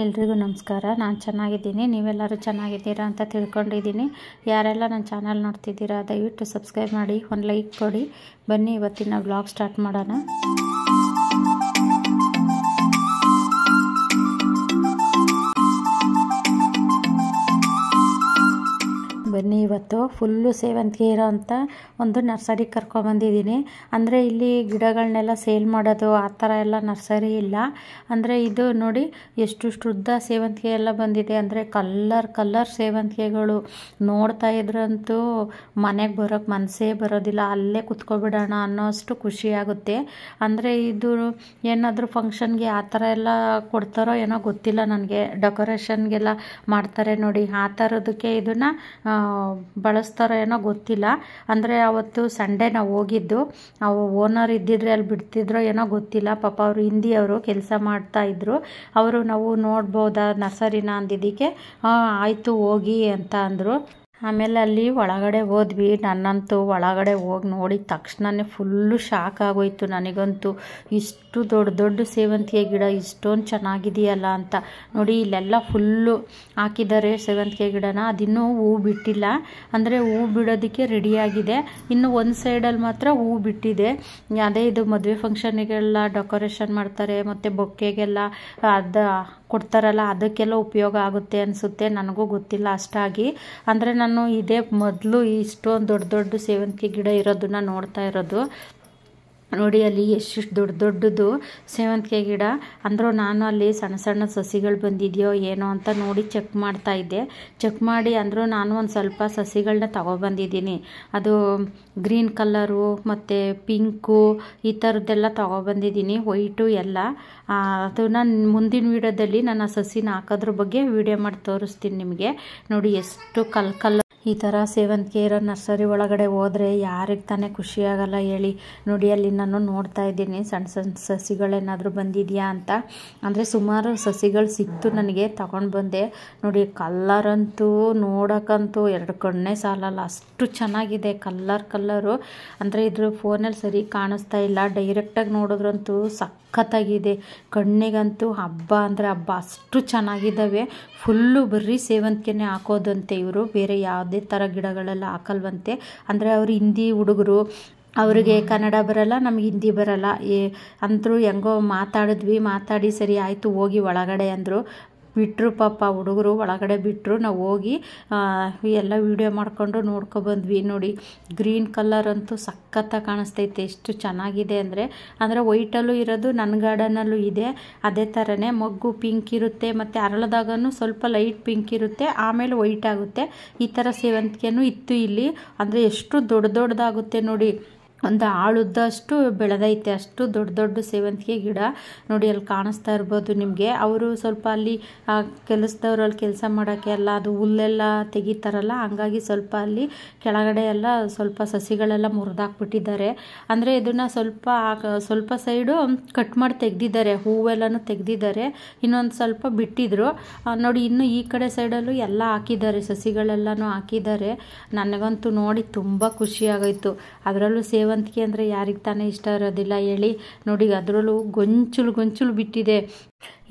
ಎಲ್ರಿಗೂ ನಮಸ್ಕಾರ. ನಾನು ಚೆನ್ನಾಗಿದ್ದೀನಿ, ನೀವೆಲ್ಲರೂ ಚೆನ್ನಾಗಿದ್ದೀರಾ ಅಂತ ತಿಳ್ಕೊಂಡಿದ್ದೀನಿ. ಯಾರೆಲ್ಲ ನನ್ನ ಚಾನಲ್ ನೋಡ್ತಿದ್ದೀರಾ ದಯವಿಟ್ಟು ಸಬ್ಸ್ಕ್ರೈಬ್ ಮಾಡಿ, ಒಂದು ಲೈಕ್ ಕೊಡಿ. ಬನ್ನಿ ಇವತ್ತಿನ ವ್ಲಾಗ್ ಸ್ಟಾರ್ಟ್ ಮಾಡೋಣ. ಬನ್ನಿ ಇವತ್ತು ಫುಲ್ಲು ಸೇವಂತಿಗೆ ಇರೋಂಥ ಒಂದು ನರ್ಸರಿ ಕರ್ಕೊಬಂದಿದ್ದೀನಿ. ಅಂದರೆ ಇಲ್ಲಿ ಗಿಡಗಳನ್ನೆಲ್ಲ ಸೇಲ್ ಮಾಡೋದು ಆ ಥರ ಎಲ್ಲ ನರ್ಸರಿ ಇಲ್ಲ. ಅಂದರೆ ಇದು ನೋಡಿ ಎಷ್ಟು ಉದ್ದ ಸೇವಂತಿಗೆ ಎಲ್ಲ ಬಂದಿದೆ. ಅಂದರೆ ಕಲ್ಲರ್ ಸೇವಂತಿಗೆಗಳು ನೋಡ್ತಾ ಇದ್ರಂತೂ ಮನೆಗೆ ಬರೋಕ್ಕೆ ಮನಸ್ಸೇ ಬರೋದಿಲ್ಲ. ಅಲ್ಲೇ ಕುತ್ಕೊಬಿಡೋಣ ಅನ್ನೋಷ್ಟು ಖುಷಿಯಾಗುತ್ತೆ. ಅಂದರೆ ಇದು ಏನಾದರೂ ಫಂಕ್ಷನ್ಗೆ ಆ ಥರ ಎಲ್ಲ ಕೊಡ್ತಾರೋ ಏನೋ ಗೊತ್ತಿಲ್ಲ ನನಗೆ. ಡೆಕೋರೇಷನ್ಗೆಲ್ಲ ಮಾಡ್ತಾರೆ ನೋಡಿ, ಆ ಥರದಕ್ಕೆ ಇದನ್ನು ಬಳಸ್ತಾರೋ ಏನೋ ಗೊತ್ತಿಲ್ಲ. ಅಂದರೆ ಅವತ್ತು ಸಂಡೇ ನಾವು ಹೋಗಿದ್ದು, ಓನರ್ ಇದ್ದಿದ್ರೆ ಅಲ್ಲಿ ಬಿಡ್ತಿದ್ರೋ ಏನೋ ಗೊತ್ತಿಲ್ಲ. ಪಾಪ ಅವರು ಹಿಂದಿಯವರು ಕೆಲಸ ಮಾಡ್ತಾ ಇದ್ರು. ಅವರು ನಾವು ನೋಡ್ಬೋದಾ ನರ್ಸರಿನ ಅಂದಿದ್ದಕ್ಕೆ ಆಯಿತು ಹೋಗಿ ಅಂತ ಅಂದರು. ಆಮೇಲೆ ಅಲ್ಲಿ ಒಳಗಡೆ ಹೋದ್ವಿ. ನನ್ನಂತೂ ಒಳಗಡೆ ಹೋಗಿ ನೋಡಿದ ತಕ್ಷಣವೇ ಫುಲ್ಲು ಶಾಕ್ ಆಗೋಯ್ತು ನನಗಂತೂ. ಇಷ್ಟು ದೊಡ್ಡ ಸೇವಂತಿಗೆ ಗಿಡ ಇಷ್ಟೊಂದು ಚೆನ್ನಾಗಿದೆಯಲ್ಲ ಅಂತ ನೋಡಿ. ಇಲ್ಲೆಲ್ಲ ಫುಲ್ಲು ಹಾಕಿದ್ದಾರೆ ಸೇವಂತಿಗೆ ಗಿಡನ. ಅದಿನ್ನೂ ಹೂ ಬಿಟ್ಟಿಲ್ಲ, ಅಂದರೆ ಹೂ ಬಿಡೋದಕ್ಕೆ ರೆಡಿಯಾಗಿದೆ. ಇನ್ನು ಒಂದು ಸೈಡಲ್ಲಿ ಮಾತ್ರ ಹೂ ಬಿಟ್ಟಿದೆ. ಅದೇ ಇದು ಮದುವೆ ಫಂಕ್ಷನಿಗೆಲ್ಲ ಡೆಕೋರೇಷನ್ ಮಾಡ್ತಾರೆ, ಮತ್ತು ಬೊಕ್ಕೆಗೆಲ್ಲ ಅದು ಕೊಡ್ತಾರಲ್ಲ, ಅದಕ್ಕೆಲ್ಲ ಉಪಯೋಗ ಆಗುತ್ತೆ ಅನಿಸುತ್ತೆ. ನನಗೂ ಗೊತ್ತಿಲ್ಲ ಅಷ್ಟಾಗಿ. ಅಂದರೆ ನಾನು ಇದೇ ಮೊದಲು ಇಷ್ಟೊಂದು ದೊಡ್ಡ ಸೇವಂತಿಗೆ ಗಿಡ ಇರೋದನ್ನ ನೋಡ್ತಾ ಇರೋದು. ನೋಡಿ ಅಲ್ಲಿ ಎಷ್ಟು ದೊಡ್ಡದು ಸೇವಂತಿಗೆ ಗಿಡ. ಅಂದರೂ ನಾನು ಅಲ್ಲಿ ಸಣ್ಣ ಸಸಿಗಳು ಬಂದಿದೆಯೋ ಏನೋ ಅಂತ ನೋಡಿ ಚೆಕ್ ಮಾಡ್ತಾ ಇದ್ದೆ. ಚೆಕ್ ಮಾಡಿ ಅಂದರೂ ನಾನು ಒಂದು ಸ್ವಲ್ಪ ಸಸಿಗಳನ್ನ ತಗೊಬಂದಿದ್ದೀನಿ. ಅದು ಗ್ರೀನ್ ಕಲ್ಲರು ಮತ್ತು ಪಿಂಕು ಈ ಥರದ್ದೆಲ್ಲ ತಗೊಬಂದಿದ್ದೀನಿ, ವೈಟು ಎಲ್ಲ. ಅದು ನಾನು ಮುಂದಿನ ವೀಡಿಯೋದಲ್ಲಿ ನಾನು ಆ ಸಸಿನ ಹಾಕೋದ್ರ ಬಗ್ಗೆ ವಿಡಿಯೋ ಮಾಡಿ ತೋರಿಸ್ತೀನಿ ನಿಮಗೆ. ನೋಡಿ ಎಷ್ಟು ಕಲ್ಲರ್ ಈ ಥರ ಸೇವಂತಿಗೆ ಇರೋ ನರ್ಸರಿ ಒಳಗಡೆ ಹೋದರೆ ಯಾರಿಗೆ ತಾನೇ ಖುಷಿಯಾಗಲ್ಲ ಹೇಳಿ. ನೋಡಿ ಅಲ್ಲಿ ನಾನು ನೋಡ್ತಾ ಇದ್ದೀನಿ ಸಣ್ಣ ಸಸಿಗಳೇನಾದರೂ ಬಂದಿದೆಯಾ ಅಂತ. ಅಂದರೆ ಸುಮಾರು ಸಸಿಗಳು ಸಿಕ್ತು ನನಗೆ, ತಗೊಂಡು ಬಂದೆ. ನೋಡಿ ಕಲ್ಲರಂತೂ ನೋಡೋಕ್ಕಂತೂ ಎರಡು ಕಣ್ಣೇ ಸಾಲಲ್ಲ, ಅಷ್ಟು ಚೆನ್ನಾಗಿದೆ ಕಲ್ಲರು. ಅಂದರೆ ಇದ್ರ ಫೋನಲ್ಲಿ ಸರಿ ಕಾಣಿಸ್ತಾ ಇಲ್ಲ, ಡೈರೆಕ್ಟಾಗಿ ನೋಡಿದ್ರಂತೂ ಸಖತ್ತಾಗಿದೆ. ಕಣ್ಣಿಗಂತೂ ಹಬ್ಬ ಅಂದರೆ ಹಬ್ಬ, ಅಷ್ಟು ಚೆನ್ನಾಗಿದ್ದಾವೆ. ಫುಲ್ಲು ಬರೀ ಸೇವಂತಿಗೆನೇ ಹಾಕೋದಂತೆ ಇವರು, ಬೇರೆ ಯಾವುದೇ ಥರ ಗಿಡಗಳೆಲ್ಲ ಹಾಕಲ್ವಂತೆ. ಅಂದರೆ ಅವರು ಹಿಂದಿ ಹುಡುಗರು, ಅವರಿಗೆ ಕನ್ನಡ ಬರಲ್ಲ, ನಮಗೆ ಹಿಂದಿ ಬರಲ್ಲ. ಅಂದರು ಹೆಂಗೋ ಮಾತಾಡಿ ಸರಿ ಆಯಿತು ಹೋಗಿ ಒಳಗಡೆ ಅಂದರು. ಬಿಟ್ಟರು ಪಾಪ ಹುಡುಗರು, ಒಳಗಡೆ ಬಿಟ್ಟರು. ನಾವು ಹೋಗಿ ಎಲ್ಲ ವೀಡಿಯೋ ಮಾಡಿಕೊಂಡು ನೋಡ್ಕೊಬಂದ್ವಿ. ನೋಡಿ ಗ್ರೀನ್ ಕಲ್ಲರ್ ಅಂತೂ ಸಖತ್ತಾಗಿ ಕಾಣಿಸ್ತೈತೆ, ಎಷ್ಟು ಚೆನ್ನಾಗಿದೆ ಅಂದರೆ ವೈಟಲ್ಲೂ ಇರೋದು ನನ್ನ ಗಾರ್ಡನಲ್ಲೂ ಇದೆ. ಅದೇ ಥರನೇ ಮೊಗ್ಗು ಪಿಂಕ್ ಇರುತ್ತೆ, ಮತ್ತು ಅರಳದಾಗೂ ಸ್ವಲ್ಪ ಲೈಟ್ ಪಿಂಕ್ ಇರುತ್ತೆ, ಆಮೇಲೆ ವೈಟ್ ಆಗುತ್ತೆ. ಈ ಥರ ಸೇವಂತಿಗೆನೂ ಇತ್ತು ಇಲ್ಲಿ. ಅಂದರೆ ಎಷ್ಟು ದೊಡ್ಡದಾಗುತ್ತೆ ನೋಡಿ, ಒಂದು ಆಳುದ್ದಷ್ಟು ಬೆಳೆದೈತೆ, ಅಷ್ಟು ದೊಡ್ಡ ಸೇವಂತಿಗೆ ಗಿಡ. ನೋಡಿ ಅಲ್ಲಿ ಕಾಣಿಸ್ತಾ ಇರ್ಬೋದು ನಿಮಗೆ. ಅವರು ಸ್ವಲ್ಪ ಅಲ್ಲಿ ಕೆಲಸದವ್ರು ಅಲ್ಲಿ ಕೆಲಸ ಮಾಡೋಕ್ಕೆ ಎಲ್ಲ ಅದು ಹುಲ್ಲೆಲ್ಲ ತೆಗಿತಾರಲ್ಲ, ಹಂಗಾಗಿ ಸ್ವಲ್ಪ ಅಲ್ಲಿ ಕೆಳಗಡೆ ಎಲ್ಲ ಸ್ವಲ್ಪ ಸಸಿಗಳೆಲ್ಲ ಮುರಿದಾಕ್ಬಿಟ್ಟಿದ್ದಾರೆ. ಅಂದರೆ ಇದನ್ನು ಸ್ವಲ್ಪ ಸೈಡು ಕಟ್ ಮಾಡಿ ತೆಗೆದಿದ್ದಾರೆ, ಹೂವೆಲ್ಲನೂ ತೆಗೆದಿದ್ದಾರೆ, ಇನ್ನೊಂದು ಸ್ವಲ್ಪ ಬಿಟ್ಟಿದ್ರು ನೋಡಿ. ಇನ್ನು ಈ ಕಡೆ ಸೈಡಲ್ಲೂ ಎಲ್ಲ ಹಾಕಿದ್ದಾರೆ, ಸಸಿಗಳೆಲ್ಲನೂ ಹಾಕಿದ್ದಾರೆ. ನನಗಂತೂ ನೋಡಿ ತುಂಬ ಖುಷಿಯಾಗೋಯ್ತು. ಅದರಲ್ಲೂ ಸೇವಂತಿಗೆ ಅಂದರೆ ಯಾರಿಗೆ ತಾನೇ ಇಷ್ಟ ಇರೋದಿಲ್ಲ ಹೇಳಿ. ನೋಡಿ ಅದರಲ್ಲೂ ಗೊಂಚಲು ಬಿಟ್ಟಿದೆ,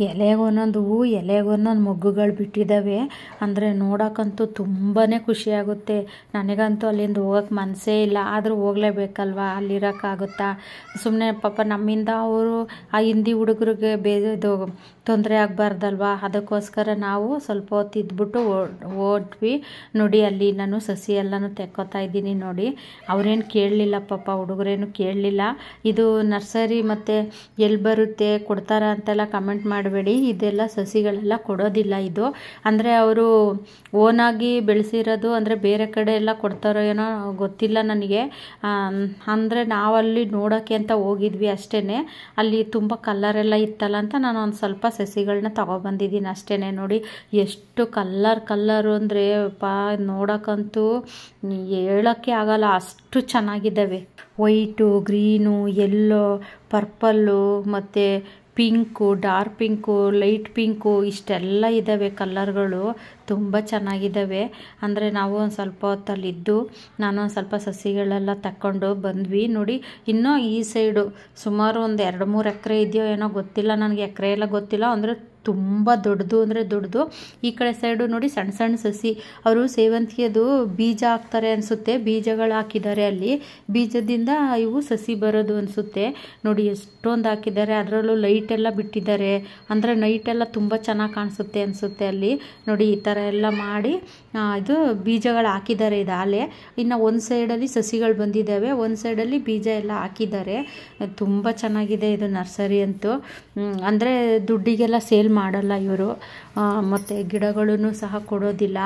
ಎಲೆಗೊಂದೊಂದು ಹೂ, ಎಲೆಗೊಂದೊಂದು ಮೊಗ್ಗುಗಳು ಬಿಟ್ಟಿದ್ದಾವೆ. ಅಂದರೆ ನೋಡೋಕ್ಕಂತೂ ತುಂಬಾ ಖುಷಿಯಾಗುತ್ತೆ. ನನಗಂತೂ ಅಲ್ಲಿಂದ ಹೋಗೋಕ್ಕೆ ಮನಸ್ಸೇ ಇಲ್ಲ, ಆದರೂ ಹೋಗಲೇಬೇಕಲ್ವ, ಅಲ್ಲಿರೋಕ್ಕಾಗುತ್ತಾ. ಸುಮ್ಮನೆ ಪಾಪ ನಮ್ಮಿಂದ ಅವರು ಆ ಹಿಂದಿ ಹುಡುಗರಿಗೆ ಇದು ತೊಂದರೆ ಆಗಬಾರ್ದಲ್ವ, ಅದಕ್ಕೋಸ್ಕರ ನಾವು ಸ್ವಲ್ಪ ಹೊತ್ತು ಇದ್ಬಿಟ್ಟು ಓದ್ವಿ. ನೋಡಿ ಅಲ್ಲಿ ನಾನು ಸಸಿ ಎಲ್ಲನೂ ತೆಕ್ಕೋತಾ ಇದ್ದೀನಿ. ನೋಡಿ ಅವರೇನು ಕೇಳಲಿಲ್ಲ ಪಾಪ, ಹುಡುಗರೇನು ಕೇಳಲಿಲ್ಲ. ಇದು ನರ್ಸರಿ ಮತ್ತು ಎಲ್ಲಿ ಬರುತ್ತೆ ಕೊಡ್ತಾರ ಅಂತೆಲ್ಲ ಕಮೆಂಟ್ ಮಾಡಬೇಡಿ. ಇದೆಲ್ಲ ಸಸಿಗಳೆಲ್ಲ ಕೊಡೋದಿಲ್ಲ ಇದು. ಅಂದರೆ ಅವರು ಓನಾಗಿ ಬೆಳೆಸಿರೋದು, ಅಂದರೆ ಬೇರೆ ಕಡೆ ಎಲ್ಲ ಕೊಡ್ತಾರೋ ಏನೋ ಗೊತ್ತಿಲ್ಲ ನನಗೆ. ಅಂದರೆ ನಾವಲ್ಲಿ ನೋಡೋಕ್ಕೆ ಅಂತ ಹೋಗಿದ್ವಿ ಅಷ್ಟೇ. ಅಲ್ಲಿ ತುಂಬ ಕಲ್ಲರೆಲ್ಲ ಇತ್ತಲ್ಲ ಅಂತ ನಾನು ಒಂದು ಸ್ವಲ್ಪ ಸಸಿಗಳನ್ನ ತಗೊಬಂದಿದ್ದೀನಿ ಅಷ್ಟೇ. ನೋಡಿ ಎಷ್ಟು ಕಲ್ಲರು ಅಂದರೆ ನೋಡೋಕ್ಕಂತೂ ಹೇಳೋಕ್ಕೆ ಆಗಲ್ಲ, ಅಷ್ಟು ಚೆನ್ನಾಗಿದ್ದಾವೆ. ವೈಟು, ಗ್ರೀನು, ಯೆಲ್ಲೋ, ಪರ್ಪಲ್ಲು, ಮತ್ತು pink, dark pink, light pink ಇಷ್ಟೆಲ್ಲ ಇದ್ದಾವೆ ಕಲ್ಲರ್ಗಳು. ತುಂಬ ಚೆನ್ನಾಗಿದ್ದಾವೆ. ಅಂದರೆ ನಾವು ಒಂದು ಸ್ವಲ್ಪ ಹೊತ್ತಲ್ಲಿದ್ದು ನಾನು ಒಂದು ಸ್ವಲ್ಪ ಸಸಿಗಳೆಲ್ಲ ತಕ್ಕೊಂಡು ಬಂದ್ವಿ. ನೋಡಿ ಇನ್ನೂ ಈ ಸೈಡು ಸುಮಾರು ಒಂದು 2-3 ಎಕರೆ ಇದೆಯೋ ಏನೋ ಗೊತ್ತಿಲ್ಲ ನನಗೆ, ಎಕರೆ ಎಲ್ಲ ಗೊತ್ತಿಲ್ಲ. ಅಂದರೆ ತುಂಬ ದೊಡ್ಡದು ಅಂದರೆ ದೊಡ್ಡದು. ಈ ಕಡೆ ಸೈಡು ನೋಡಿ ಸಣ್ಣ ಸಣ್ಣ ಸಸಿ, ಅವರು ಸೇವಂತಿಗೆದು ಬೀಜ ಹಾಕ್ತಾರೆ ಅನಿಸುತ್ತೆ, ಬೀಜಗಳು ಹಾಕಿದ್ದಾರೆ ಅಲ್ಲಿ, ಬೀಜದಿಂದ ಇವು ಸಸಿ ಬರೋದು ಅನಿಸುತ್ತೆ. ನೋಡಿ ಎಷ್ಟೊಂದು ಹಾಕಿದ್ದಾರೆ, ಅದರಲ್ಲೂ ಲೈಟ್ ಎಲ್ಲ ಬಿಟ್ಟಿದ್ದಾರೆ, ಅಂದರೆ ನೈಟ್ ಎಲ್ಲ ತುಂಬ ಚೆನ್ನಾಗಿ ಕಾಣಿಸುತ್ತೆ ಅನಿಸುತ್ತೆ ಅಲ್ಲಿ. ನೋಡಿ ಈ ಥರ ಎಲ್ಲ ಮಾಡಿ ಇದು ಬೀಜಗಳು ಹಾಕಿದ್ದಾರೆ ಇದಾಲೆ. ಇನ್ನು ಒಂದು ಸೈಡಲ್ಲಿ ಸಸಿಗಳು ಬಂದಿದ್ದಾವೆ, ಒಂದು ಸೈಡಲ್ಲಿ ಬೀಜ ಎಲ್ಲ ಹಾಕಿದ್ದಾರೆ. ತುಂಬ ಚೆನ್ನಾಗಿದೆ ಇದು ನರ್ಸರಿ ಅಂತೂ. ಅಂದರೆ ದುಡ್ಡಿಗೆಲ್ಲ ಸೇಲ್ ಮಾಡಲ್ಲ ಇವರು, ಮತ್ತು ಗಿಡಗಳನ್ನು ಸಹ ಕೊಡೋದಿಲ್ಲ,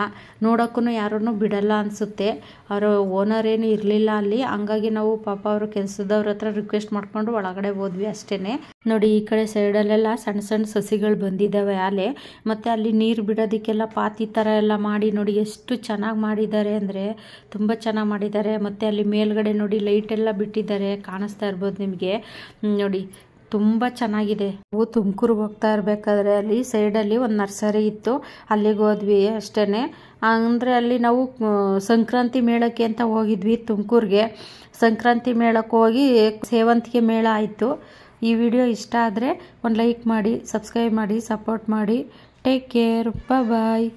ನೋಡೋಕ್ಕೂ ಯಾರನ್ನು ಬಿಡಲ್ಲ ಅನಿಸುತ್ತೆ. ಅವರು ಓನರ್ ಏನು ಇರಲಿಲ್ಲ ಅಲ್ಲಿ, ಹಂಗಾಗಿ ನಾವು ಪಾಪ ಅವರು ಕೆಲಸದವ್ರ ಹತ್ರ ರಿಕ್ವೆಸ್ಟ್ ಮಾಡ್ಕೊಂಡು ಒಳಗಡೆ ಹೋದ್ವಿ ಅಷ್ಟೇ. ನೋಡಿ ಈ ಕಡೆ ಸೈಡಲ್ಲೆಲ್ಲ ಸಣ್ಣ ಸಣ್ಣ ಸಸಿಗಳು ಬಂದಿದ್ದಾವೆ ಆಲೆ, ಮತ್ತು ಅಲ್ಲಿ ನೀರು ಬಿಡೋದಕ್ಕೆಲ್ಲ ಪಾತಿ ಥರ ಎಲ್ಲ ಮಾಡಿ ನೋಡಿ ಎಷ್ಟು ಚೆನ್ನಾಗಿ ಮಾಡಿದ್ದಾರೆ ಅಂದರೆ ತುಂಬ ಚೆನ್ನಾಗಿ ಮಾಡಿದ್ದಾರೆ. ಮತ್ತು ಅಲ್ಲಿ ಮೇಲ್ಗಡೆ ನೋಡಿ ಲೈಟ್ ಎಲ್ಲ ಬಿಟ್ಟಿದ್ದಾರೆ, ಕಾಣಿಸ್ತಾ ಇರ್ಬೋದು ನಿಮಗೆ ನೋಡಿ, ತುಂಬ ಚೆನ್ನಾಗಿದೆ. ನಾವು ತುಮಕೂರಿಗೆ ಹೋಗ್ತಾ ಇರಬೇಕಾದ್ರೆ ಅಲ್ಲಿ ಸೈಡಲ್ಲಿ ಒಂದು ನರ್ಸರಿ ಇತ್ತು, ಅಲ್ಲಿಗೆ ಹೋದ್ವಿ ಅಷ್ಟೇ. ಅಂದರೆ ಅಲ್ಲಿ ನಾವು ಸಂಕ್ರಾಂತಿ ಮೇಳಕ್ಕೆ ಅಂತ ಹೋಗಿದ್ವಿ ತುಮಕೂರಿಗೆ. ಸಂಕ್ರಾಂತಿ ಮೇಳಕ್ಕೆ ಹೋಗಿ ಸೇವಂತಿಗೆ ಮೇಳ ಆಯಿತು. ಈ ವಿಡಿಯೋ ಇಷ್ಟ ಆದರೆ ಒಂದು ಲೈಕ್ ಮಾಡಿ, ಸಬ್ಸ್ಕ್ರೈಬ್ ಮಾಡಿ, ಸಪೋರ್ಟ್ ಮಾಡಿ. ಟೇಕ್ ಕೇರ್, ಬಾಯ್.